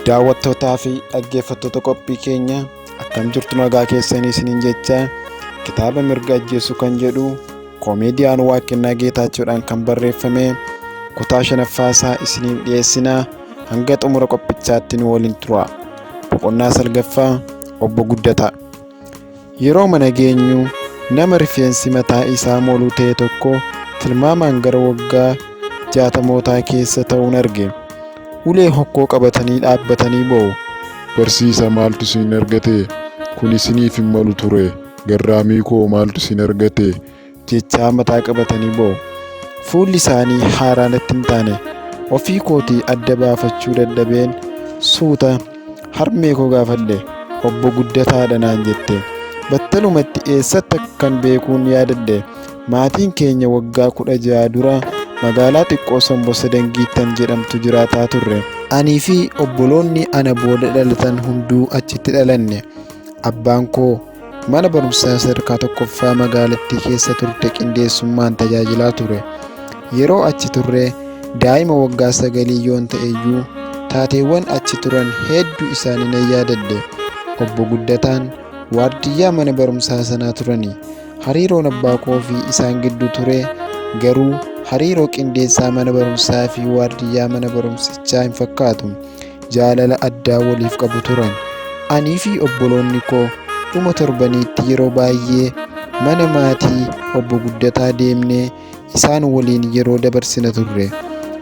Daawwattootaa fi dhaggeeffattoota qophii keenya akkam jirtu nagaa keessanii isiniin jechaa kitaaba mirga ajjeesuu kan jedhu koomediyaan Waaqennaa Geetaachoodhaan kan barreeffame kutaa 5ffaasaa isiniif dhiyeessinaa. Hanga xumura qophichaatti nu waliin tura. Boqonnaa 9ffaa Obbo Guddataa. Yeroo mana geenyu nama rifeensi mataa isaa moluu ta'e tokko tilmaamaan gara waggaa 60mootaa keessa ta'uun arge. Ulee hokkoo qabatanii dhaabbatanii boo'u. Barsiisa maaltu isin argate? Kun isiniif hin malu ture. Garraamii koo maaltu isin argate? Jechaa mataa qabatanii boo'u. Fuulli isaanii haaraa natti hin taane. Ofii kootii adda baafachuu dadhabeen suuta harmee koo gaafadhe. Obbo Guddataadha naan jette. Battalumatti eessatti akkan beekuun yaadadhe. Maatiin keenya waggaa 16 dura magaalaa xiqqoo Sombosa Dangiittan jedhamtu jiraataa turre. Anii fi obboloonni ana booda dhalatan hunduu achitti dhalanne. Abbaan koo mana barumsaa sadarkaa 1ffaa magaalattii keessa turte qindeessummaan tajaajilaa ture. Yeroo achi turre daa'ima waggaa 9 yoon ta'eyyuu taateewwan achi turan hedduu isaanii nan yaadadhe. Obbo Guddataan waardiyyaa mana barumsaa sanaa turani. Hariiroon abbaa koo fi isaan gidduu ture garuu hariiroo qindeessaa mana barumsaa fi waardiyyaa mana barumsichaa hin fakkaatu. Jaalala addaa waliif qabu turan. Anii fi obboloonni koo dhuma torbaniitti yeroo baay'ee mana maatii Obbo Guddataa deemnee isaan waliin yeroo dabarsina turre.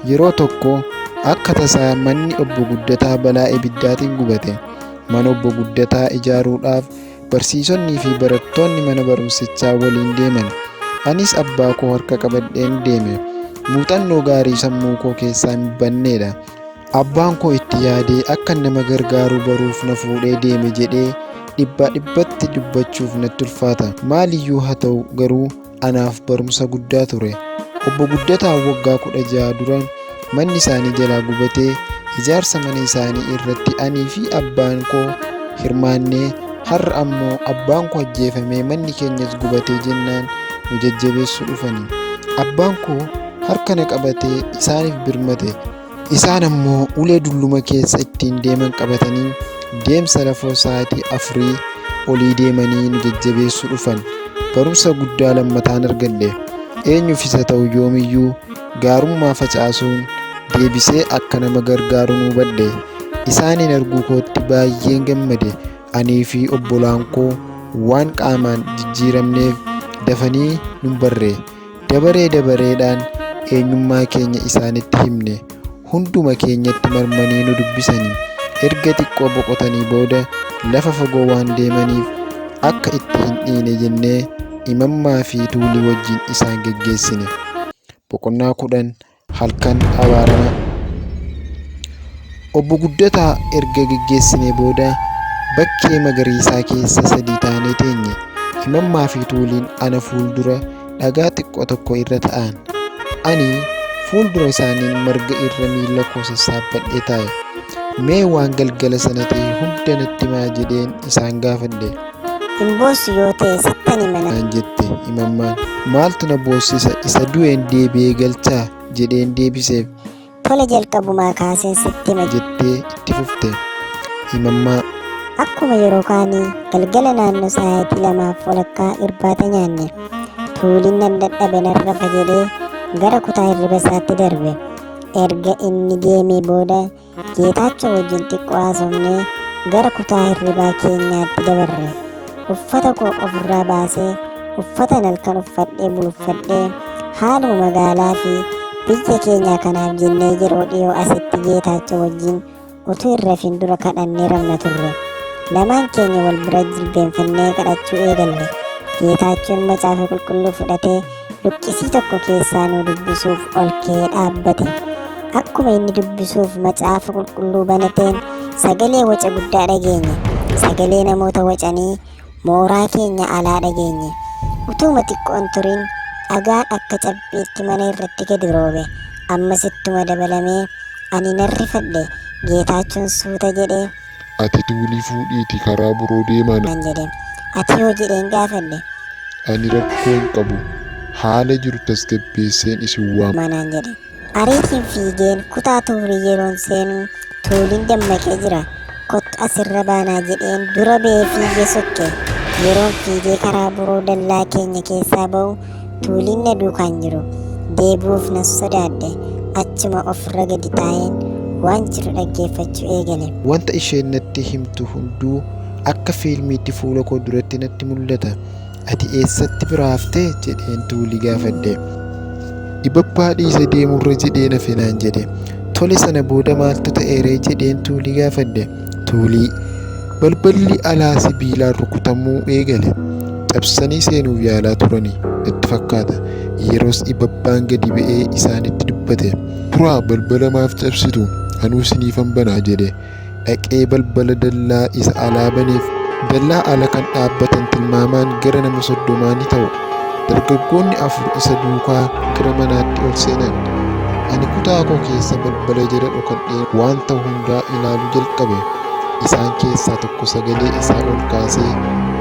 Yeroo tokko akka tasaa manni Obbo Guddataa balaa ibiddaatiin gubate. Mana Obbo Guddataa ijaaruudhaaf barsiisonnii fi barattoonni mana barumsichaa waliin deeman. Anis abbaa koo harka qabadheen deeme. Muuxannoo gaarii sammuu koo keessaa hin banneedha. Abbaan koo itti yaadee akka nama gargaaruu baruuf na fuudhee deeme jedhee dhibbatti dubbachuuf natti ulfaata. Maaliyyuu haa ta'u garuu anaaf barumsa guddaa ture. Obbo Guddataa waggaa 16 dura manni isaanii jalaa gubatee ijaarsa mana isaanii irratti anii fi abbaan koo hirmaannee har'a ammoo abbaan koo ajjeefamee manni keenyas gubatee jennaan nu jajjabeessuu dhufanii. Abbaan koo harka na qabatee isaaniif birmate. Isaan ammoo ulee dulluma keessa ittiin deeman qabatanii deemsa lafoo sa'aatii 4 olii deemanii nu jajjabeessuu dhufan. Barumsa guddaa lammataan argadhe. Eenyuuf isa ta'u yoomiyyuu gaarummaa facaasuun deebisee akka nama gargaaru nu hubadhe. Isaaniin arguu kootti baay'een gammade. Anii fi obbolaan koo waan qaamaan jijjiiramneef dafanii nun barre. Dabareedhaan eenyummaa keenya isaanitti himne. Hunduma keenyatti marmanii nu dubbisanii. Erga xiqqoo boqotanii booda lafa fagoo waan deemaniif akka itti hin dhiine jennee imammaa fi tuulii wajjin isaan geggeessine. Boqonnaa 10 Halkan Abaaramaa. Obbo Guddataa erga geggeessinee booda bakkee magariisaa keessa 3 taanee teenye. Imammaa fi tuuliin ana fuuldura dhagaa xiqqoo tokko irra ta'an. Ani fuuldura isaaniin marga irra miila koo sassaabbadhee taa'e. Mee waan galgala sana ta'e hunda natti himaa jedheen isaan gaafadhe. Hin boossu yoo ta'e sittani mana jette imammaan. Maaltu na boossisa isa du'een deebi'ee galchaa jedheen deebiseef. Tole jalqabumaa kaaseen sitti hima jettee itti fufte. Imammaa akkuma yeroo kaanii galgala naannoo sa'aatii 2:00 irbaata nyaanne. Tuuliin nan dadhabe narrafa jedhee gara kutaa hirriba isaatti darbe. Erga inni deemee booda Geetaachoo wajjin xiqqoo haasofnee gara kutaa hirribaa keenyaatti dabarre. Uffata koo ofirraa baasee uffata halkan uffadhee buluffadhee haaluma magaalaa fi biyya keenyaa kanaaf jennee yeroo dhiyoo asitti Geetaachoo wajjin utuu hin rafin dura kadhannee rafna turre. Lamaan keenya wal bira jilbeenfannee kadhachuu eegalle. Geetaachoon macaafa qulqulluu fudhatee luqqisii tokko keessaa nu dubbisuuf ol ka'ee dhaabbate. Akkuma inni dubbisuuf macaafa qulqulluu banateen sagalee waca guddaa dhageenye. Sagalee namoota wacanii mooraa keenya alaa dhageenye. Utuma xiqqoon turin dhagaan akka cabbiitti mana irratti gadi roobe. Ammas ittuma dabalamee ani nan rifadhe. Geetaachoon suuta jedhee Ati tuulii fuudhiiti karaa biroo deeman jedhe. Ati yoo jedheen gaafadhe. Ani rakkoo hin qabu. Haala jiru tasgabbeesseen isin waama Manaan jedhe. Ariitiin fiigeen kutaa Tuulii yeroon seenu Tuuliin dammaqee jira. Kottu asirra baanaa jedheen dura ba'ee fiigee sokke. Yeroon fiigee karaa boroo dallaa keenya keessaa ba'u Tuuliin na duukaan jiru. Deebi'uuf nan sodaadhe. Achuma ofirra gadi taa'een waan jiru dhaggeeffachuu eegale. Wanta isheen natti himtu hunduu akka fiilmiitti fuula koo duratti natti mul'ata. Ati eessatti biraaftee jedheen Tuulii gaafadhe. Ibabbaa dhiise deemurra jedhee na fenaan jedhe. Tole sana booda maaltu ta'eeree jedheen Tuulii gaafadhe. Tuulii balballi alaa sibiilaan rukutamuu eegale. Cabsanii seenuuf yaalaa turanii itti fakkaata. Yeroos Ibabbaan gadi ba'ee isaanitti dubbate. Turaa balbala maaf cabsitu? Anuu siniifan banaa jedhe. Dhaqee balbala dallaa isa alaa baneef. Dallaa ala kan dhaabbatan tilmaamaan gara nama 30 ni ta'u. Dargaggoonni 4 isa duukaa gara manaatti ol seenan. Ani kutaa koo keessa balbala jala dhokadhee waan ta'u hundaa ilaaluu jalqabe. Isaan keessaa tokko sagalee isaa ol kaasee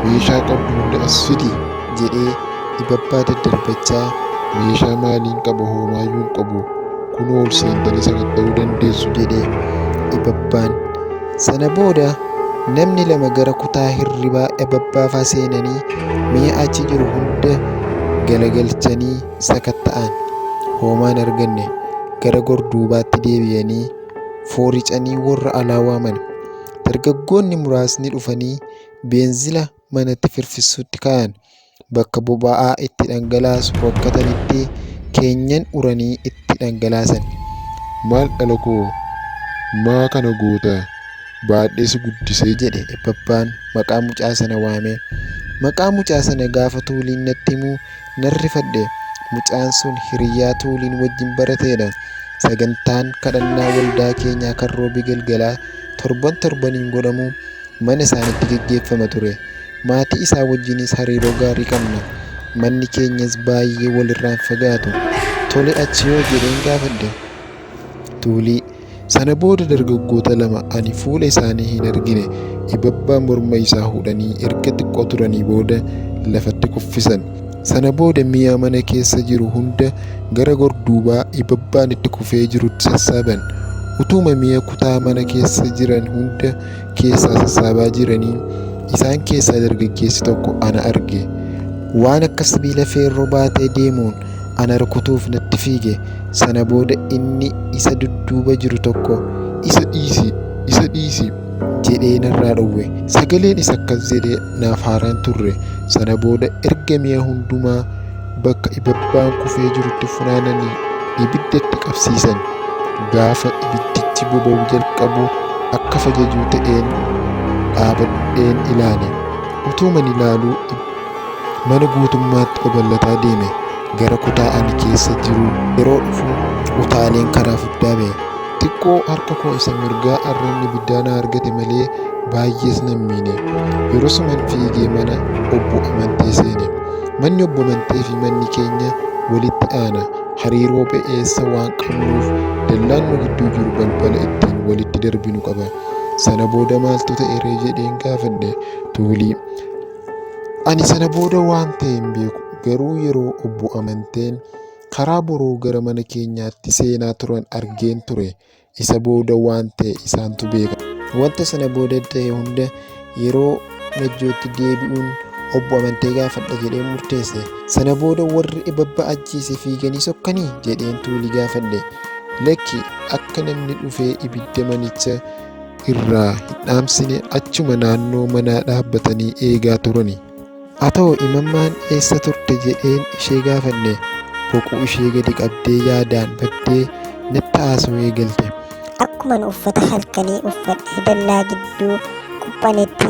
meeshaa qabdu hunda as fidi jedhee Ibabbaa daddarbachaa meeshaa maaliin qaba hoomaayyuu hin qabu kunoo ol seentanii sakatta'uu dandeessu jedhee. Ibabbaan sana booda namni 2 gara kutaa hirribaa Ibabbaafaa seenanii mi'a achi jiru hunda galagalchanii sakatta'an. Hoomaan arganne gara gorduubaatti deebi'anii fooricanii warra alaa waaman. Dargaggoonni muraasni dhufanii beenzila manatti firfisuutti ka'an. Bakka boba'aa itti dhangalaasu rakkatanitti keenyan uranii itti dhangalaasan. Maal dhala koo maa kana goota baadhee si guddisee jedhe Ibabbaan maqaa mucaa sana waamee. Maqaa mucaa sana gaafa Tuuliin natti himuu nan rifadhe. Mucaan sun hiriyaa Tuuliin wajjin barateedha. Sagantaan kadhannaa waldaa keenyaa kan roobii galgalaa torbaniin godhamu mana isaanitti geggeeffama ture. Maatii isaa wajjinis hariiroo gaarii qabna. Manni keenyas baay'ee walirraan fagaatu. Tole achi yoo jedheen gaafadhe. Tuulii sana booda dargaggoota 2 ani fuula isaanii hin argine Ibabbaa morma isaa hudhanii erga xiqqoo turanii booda lafatti kuffisan. Sana booda mi'a mana keessa jiru hunda gara gorduubaa Ibabbaan itti kufee jirutti sassaaban. Utuma mi'a kutaa mana keessa jiran hunda keessaa sassaabaa jiranii isaan keessaa dargaggeessi tokko ana arge. Waan akka sibiila feerroo baatee deemuun ana rukutuuf natti fiige. Sana booda inni isa dudduuba jiru tokko isa dhiisi jedhee narraa dhowwe. Sagaleen isa akkas jedhee naaf haaraan turre. Sana booda erga mi'a hundumaa bakka Ibabbaan kufee jirutti funaananii ibiddatti qabsiisan. Gaafa ibiddichi boba'uu jalqabu akka fajajuu ta'een dhaabadheen ilaale. Utuman ilaaluu mana guutummaatti babal'ataa deeme. Gara kutaa ani keessa jiru yeroo dhufu utaaleen karaa fiddaa ba'e. Xiqqoo harka koo isa mirgaa arrabni ibiddaa na argate malee baay'ees nan miine. Yeroosuman fiigee mana obbo Amantee seene. Manni obbo Amantee fi manni keenya walitti aana. Hariiroo ba'eessa waan qabnuuf dallaan nu gidduu jiru balbala ittiin walitti darbinu qaba. Sana booda maaltu ta'eeree jedheen gaafadhe. Tuulii ani sana booda waan ta'e hin beeku. Garuu yeroo obbo Amanteen karaa boroo gara mana keenyaatti seenaa turan argeen ture. Isa booda waan ta'e isaantu beeka. Wanta sana booda ta'e hunda yeroo najjootti deebi'uun obbo Amantee gaafadha jedhee murteesse. Sana booda warri Ibabbaa ajjeese fiiganii sokkanii jedheen Tuulii gaafadhe. Lakki akka namni dhufee ibidda manicha irraa hin dhaamsine achuma naannoo manaa dhaabbatanii eegaa turani. Haa ta'u imammaan eessa turte jedheen ishee gaafadhe. Boquu ishee gadi qabdee yaadaan baddee natti haasa'uu eegalte. Akkuman uffata halkanii uffadhee dallaa gidduu quphanetti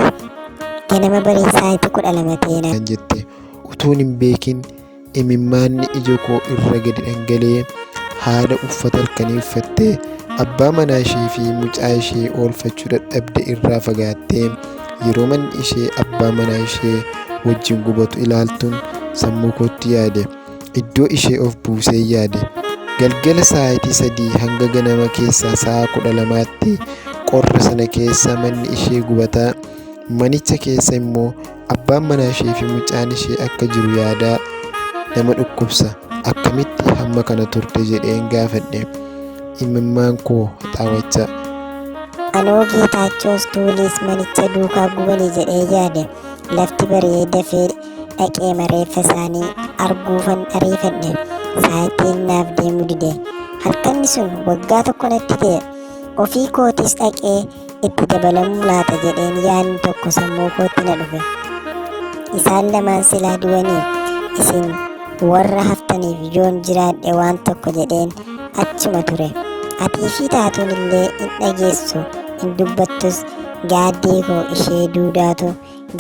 ganama bareesaatti 12 ta'e jette. Utuun hin beekin imimmaanni ija koo irra gadi dhangalee haadha uffata halkanii uffattee abbaa manaa ishee fi mucaa ishee oolfachuu dadhabde irraa fagaattee yeroo manni ishee abbaa manaa ishee wajjin gubatu ilaaltuun sammuu kootti yaade. Iddoo ishee of buusee yaade. Galgala sa'aatii 3 hanga ganama keessaa sa'a 12tti qorra sana keessa manni ishee gubataa. Manicha keessa immoo abbaan manaa ishee fi mucaan ishee akka jiru yaadaa nama dhukkubsa. Akkamitti hamma kana turte jedheen gaafadhe. Imimmaan koo xaawachaa. Anoo Geetaachoos Tuuliis manicha duukaa gubanii jedhee yaade. Lafti bari'ee dafee dhaqee mareeffa isaanii arguufan ariifadhe. Sa'aatiin naaf deemuu dide. Halkanni sun waggaa tokko natti ta'e. Ofii kootis dhaqee itti dabalamuu laata jedheen yaadni tokko sammuu kootti na dhufe. Isaan lamaan silaa du'anii isin warra haftaniif yoon jiraadhe waan tokko jedheen achuma ture. Atii fi taatuun illee hin dhageessu hin dubbattus gaaddee koo ishee duudaatu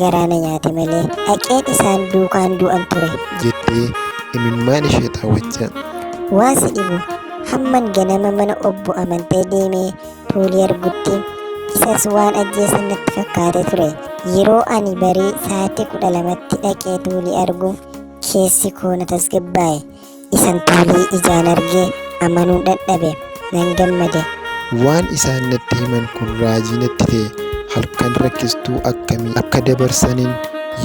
garaa na nyaate malee dhaqeen isaan duukaan du'an ture jettee imimmaan ishee xaawachaa. Waan si dhibu hamman ganama mana obbo Amantee deemee Tuulii argutti isas waan ajjeesan natti fakkaate ture. Yeroo ani barii sa'aatii 12tti dhaqee Tuulii argu keessi koo na tasgabbaa'e. Isan Tuulii ijaan argee amanuu dadhabe. Nan gammade. Waan isaan natti himan kun raajii natti ta'e. Halkan rakkistuu akkamii akka dabarsaniin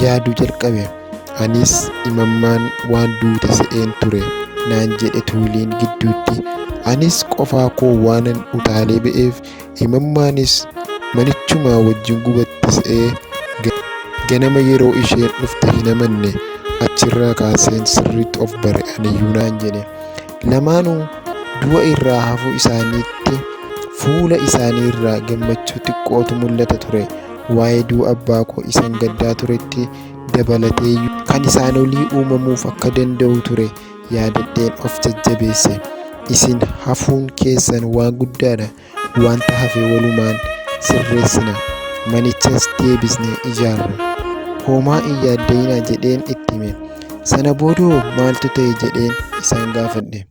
yaaduu jalqabe. Anis imimmaan waan duute se'een ture naan jedhe Tuuliin gidduutti. Anis qofaa koo waanan utaalee ba'eef imimmaanis manichumaa wajjin gubatti se'ee ganama yeroo isheen dhufte hin amanne. Achirraa kaaseen sirriitti of bare aniyyuu naan jedhe. Lamaanuu du'a irraa hafuu isaaniitti fuula isaanii irraa gammachuu xiqqootu mul'ata ture. Waa'ee du'a abbaa koo isan gaddaa turetti dabalatee kan isaan olii uumamuuf akka danda'u ture yaadadheen of jajjabeesse. Isin hafuun keessan waan guddaadha. Wanta hafe walumaan sirreessina. Manichas deebisnee ijaarra. Homaa hin yaaddayinaa jedheen itti hime. Sana boodoo maaltu ta'e jedheen isaan gaafadhe.